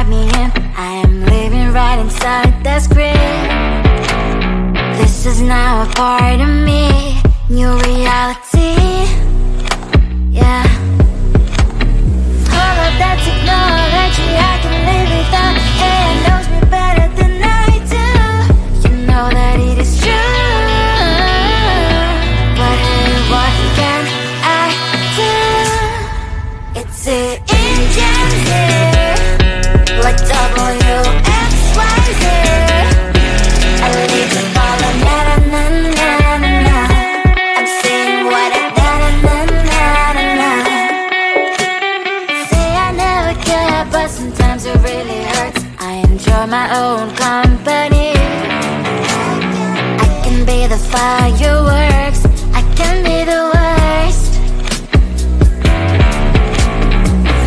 write me in. I am living right inside the script. This is now a part of me, new reality. Yeah. All of that technology I can live without. AI knows me better than I do. You know that it is true. But hey, what can I do? It's the engine here, like WXYZ. I need to follow na na na na na na. I'm saying what I na na na na na na. Say I never care, but sometimes it really hurts. I enjoy my own company. I can be the fireworks, I can be the worst.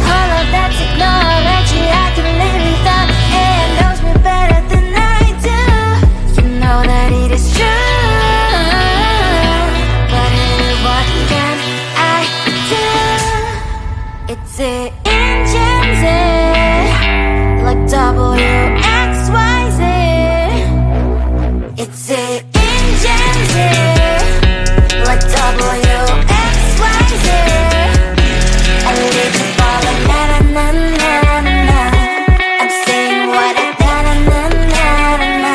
All of that technology I can live without. AI knows me better than I do. You know that it is true. But hey, what can I do? It's the engines, like WXYZ. It's the engines, like WXYZ. I live to follow na na na na na na. I'm saying what I na na na na na na.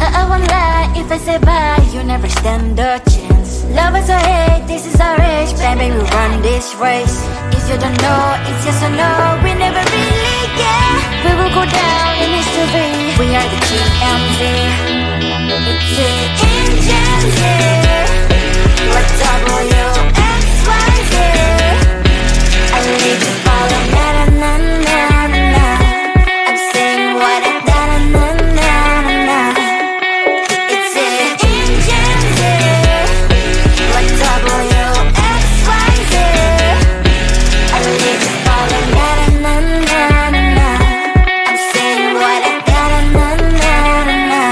I won't lie if I say bye, you never stand a chance. Love is or hate, this is our age. Baby, we run this race. If you don't know, it's yes or no. We never really get. We will go down in history. We are the GMZ. It's the engines, like WXYZ. I need to follow na na na na na na. I'm saying what I na na na na na na. It's the engines, like WXYZ. I need to follow na na na na na na. I'm saying what I na na na na na na.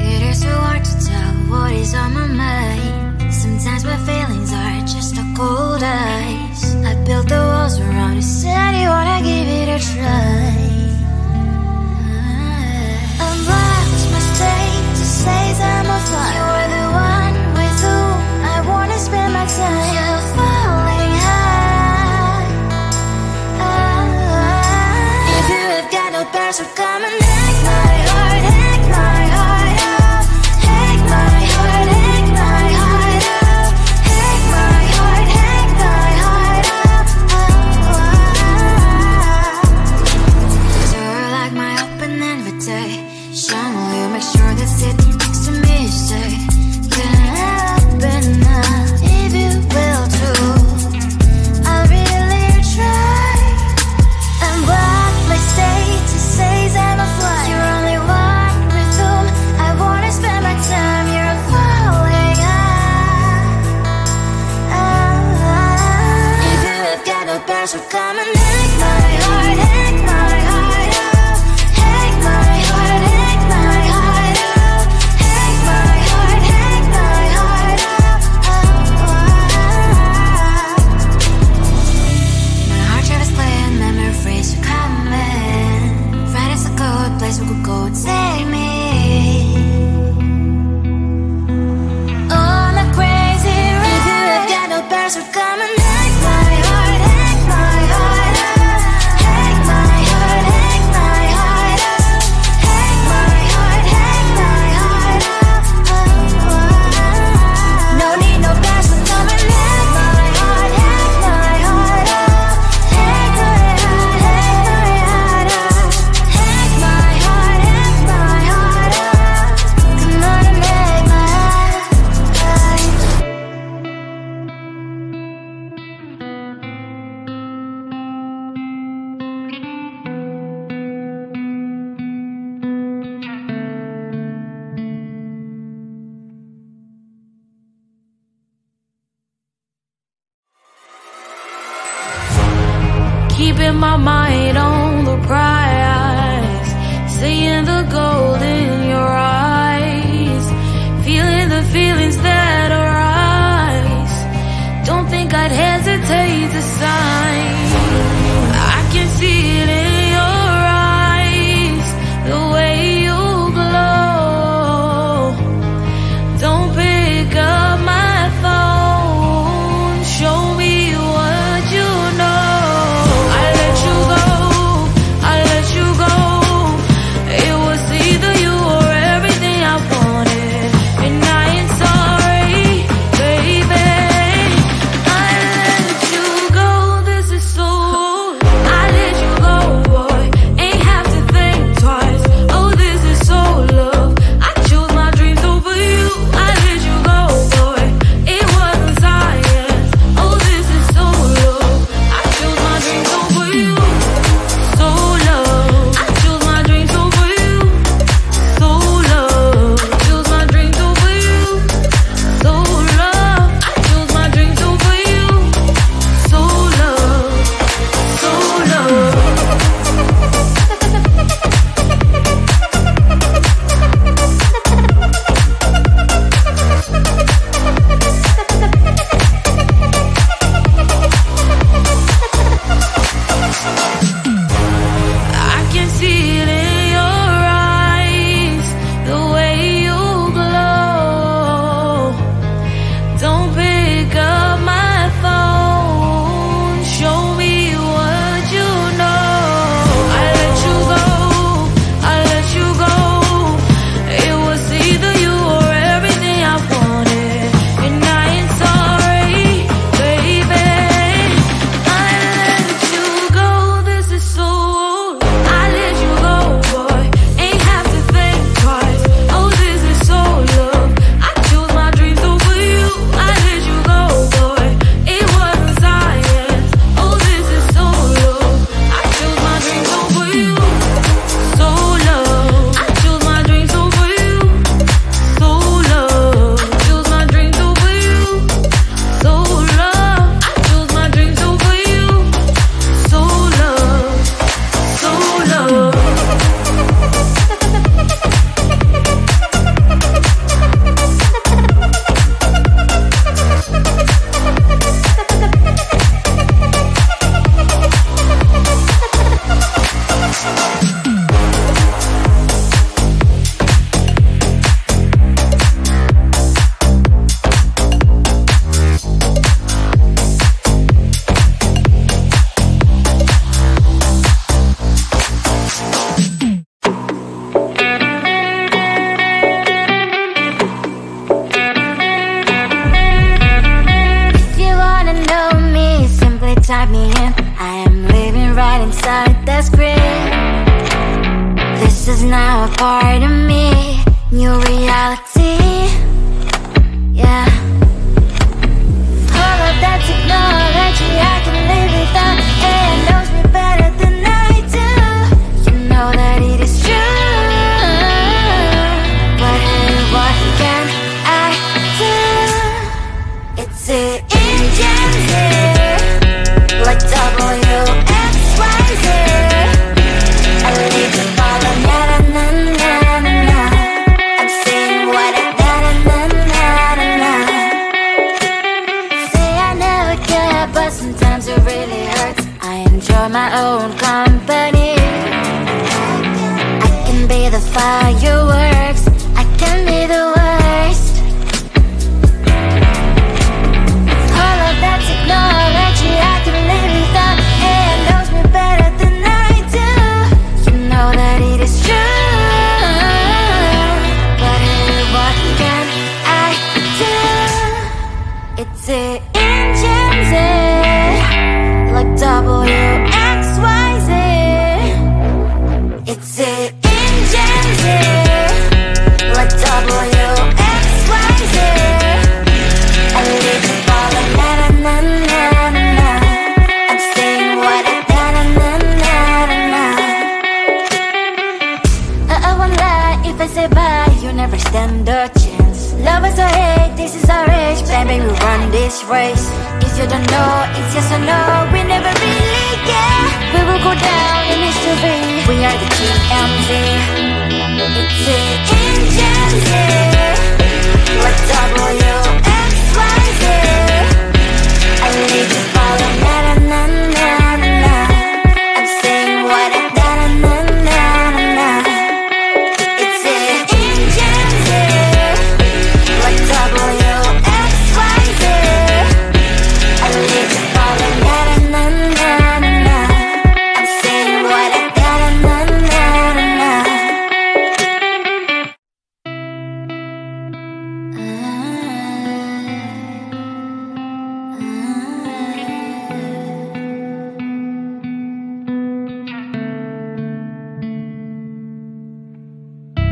It is so hard to tell what is on my mind. Sometimes my feelings are just a cold ice. I built the walls around you, said you wanna give it a try. Unlocked my state to say I'm a fly. You're the one with whom I wanna spend my time. You're falling high. If you have got no past, so come and hack my heart, hack my heart up. Hack my heart, hack my heart up. Hack my heart, hack my heart up. You're like my open invitation. Will you make sure that sitting next to me is safe? Can I open up if you will too? I'll really try. And what my state to say I'm a fly. You're only one with whom I wanna spend my time. You're falling high. If you have got no past, so come and hack my heart, hack my heart up. Hack my heart, hack my heart up. Hack my heart, my mind on the prize, seeing the gold in your eyes, feeling the feelings that arise. Don't think I'd hesitate to sign. I can see it in your eyes, the way you glow. Don't pick up my phone, show me what you know. I let you go, I let you go. It was either you or everything I wanted, and I ain't sorry, baby. I let you go, this is so. I let you go, boy, ain't have to think twice. Oh, this is so love. I chose my dreams over you. I let you go, boy, it wasn't science. Oh, this is so love. I chose my dreams over you. So love. I chose my dreams over you. So love. Chose my dreams over you. So love. I chose my dreams over you. So love. So love. I can see it in your eyes, the way you glow. Don't pick up my phone, show me what you know. I let you go, I let you go. It was either you or everything I wanted, and I ain't sorry, baby. I let you go, this is so. I let you go, boy, ain't have to think twice. Oh, this is so love. I chose my dreams over you. I let you go, boy, it wasn't science. Oh, this is so love. I chose my dreams over you. So love. I chose my dreams over you. So love. Chose my dreams over you. So love. I chose my dreams over you. So love. So love. If you wanna know me, simply type me in. I am living right inside that screen. This is now a part of me, new reality. Yeah. All of that technology I can live without, and knows me better than I do. You know that it is true. But hey, what can I do? It's the engines here, like WXYZ. I leave you falling, na na na na na na. I'm saying what I na na na na na na. Say I never care, but sometimes it really hurts. I enjoy my own company. I can be the fireworks, I can be the worst. All of that technology I can live without, and knows me better than I do. You know that it is true. But hey, what can I do? It's the engines, like WXYZ. It's the engines, like WXYZ. I live you falling, na na na na na na. I'm saying what I na na na na na na. I won't lie if I say bye, you never stand a chance. Love is or hate, this is our age. Baby, we run this race. If you don't know, it's yes or no. We never really care. We will go down in history. We are the GMZ. It's the engines here. Like WXYZ. I need to follow na na na na na. I'm saying what I na na na na na. It's the engines here. Like WXYZ. I need to follow na na na na na. I'm saying what I na na na na na.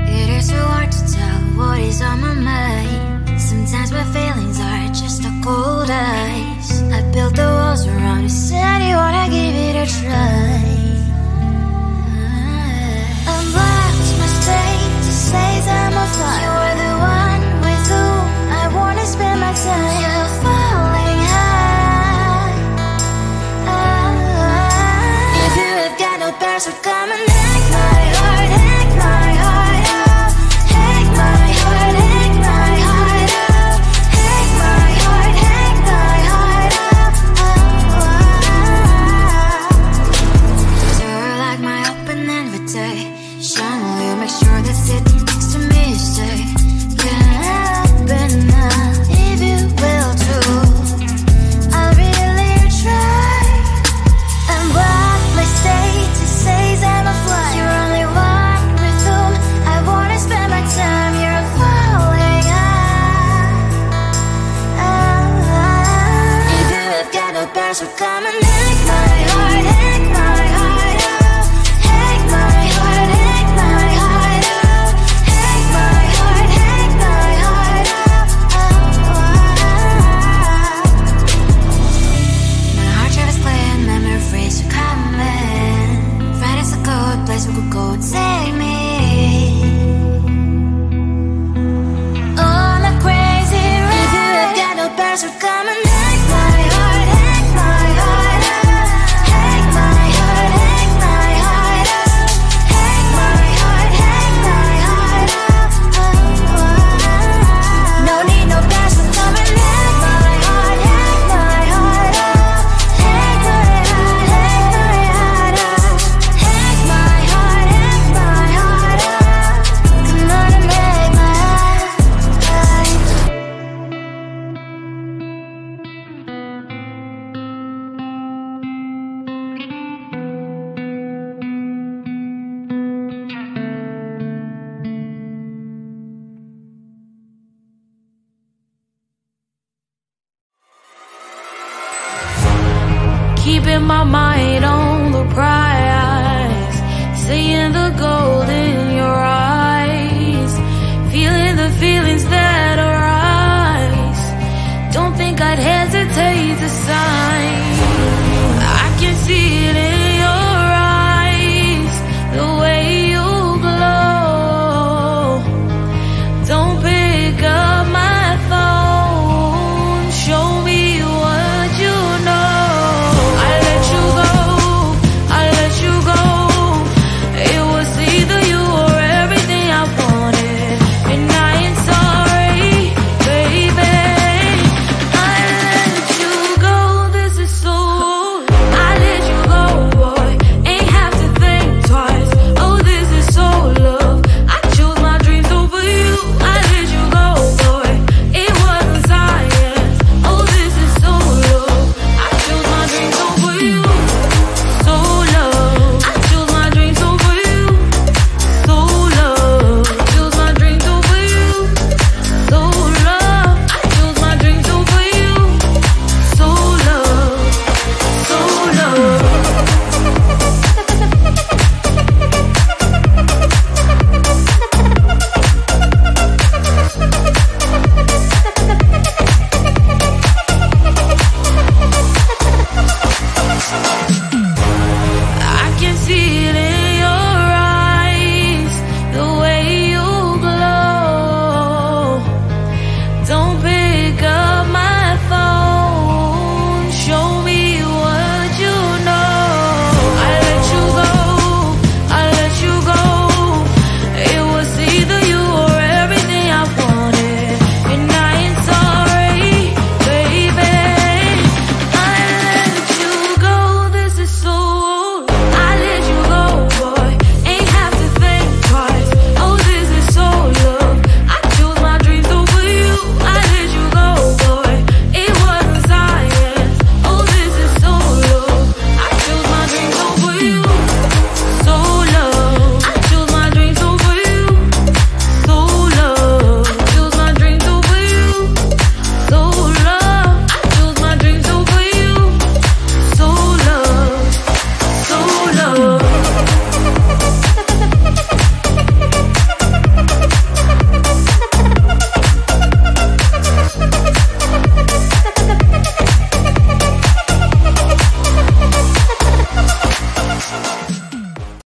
It is so hard to tell what is on my mind. Sometimes my feelings are just a cold ice. I built the walls around you, said you wanna give it a try. Unlocked my state to say that I'm a fly. You are the one with whom I wanna spend my time. You're falling high. If you have got no bears, so come and hack my heart, hack my heart out. Hack my heart, hack my heart out. Hack my heart, hack my heart out. You're like my open invitation. Will you make sure that sitting next to me is safe? Get up enough, if you will too. I'll really try. And what my state to say I'm a fly. You're only one with whom I wanna spend my time. You're falling high. If you have got no bears, so come and hack my heart, hack my heart out. Hack my heart, hack my heart out. Hack my heart, hack my heart out. My heart drives clear, memories are coming. Right as a good place we could go, take me. On a crazy ride. If you have got no bears, so come and hack my heart, hack my heart out. Hack my heart, hack my heart out. Hack my heart, hack my heart out. No need no bears, so come and hack my heart, hack my heart out. Hack my heart, hack my heart out. Hack my heart, hack my heart out. Come on and make my heart. Keep in my mind